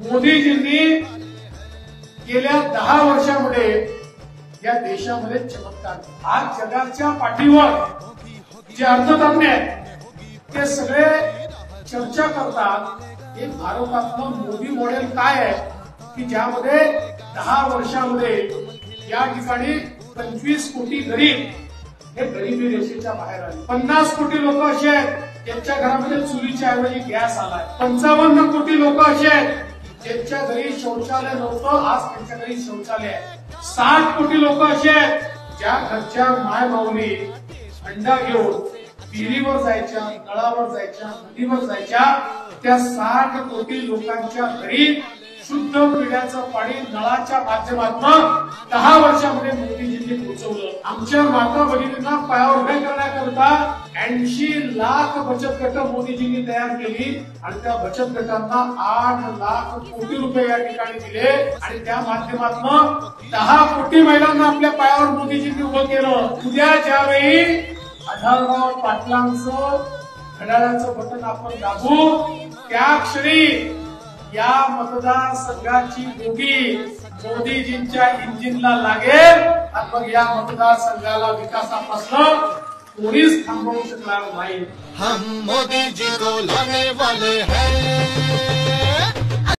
मोदीजींनी गेल्या 10 वर्षामध्ये या देशामध्ये चमत्कार आज जगाच्या पाठीवर जे अर्थतज्ञ आहेत ते सगळे चर्चा करतात की भारतातलं मोदी मॉडेल काय आहे की ज्यामध्ये 10 वर्षामध्ये या ठिकाणी 25 कोटी गरीब हे गरिबी रेषेच्या बाहेर आले. 50 कोटी लोक असे आहेत ज्यांच्या घरामध्ये चुलीच्या ऐवजी गॅस आलाय. 55 कोटी लोक असे आहेत ज्यांच्या घरी शौचालय नव्हतं, आज त्यांच्या घरी शौचालय आहे. 60 कोटी लोक असे आहेत ज्या घरच्या माय माऊली अंडा घेऊन विहिरीवर जायच्या, नळावर जायच्या, नदीवर जायच्या. त्या 60 कोटी लोकांच्या घरी शुद्ध पिण्याचं पाणी नळाच्या माध्यमातून 10 वर्षामध्ये मोदीजींनी पोहोचवलं. आमच्या माता भगिनींना पायावर उभे करण्याकरता 80 लाख बचत गट मोदीजींनी तयार केली आणि त्या बचत गटांना 8 लाख कोटी रुपये या ठिकाणी दिले आणि त्या माध्यमातून 10 कोटी महिलांना आपल्या पायावर मोदीजींनी उभं केलं. उद्या ज्यावेळी आढळराव पाटलांचं घड्याळाचं बटन आपण दाबू त्या क्षणी या मतदारसंघाची बोगी मोदीजींच्या इंजिनला लागेल आणि मग या मतदारसंघाला विकासापासून कोणीच थांबवू शकणार नाही. हम मोदी जी को लाने वाले हैं.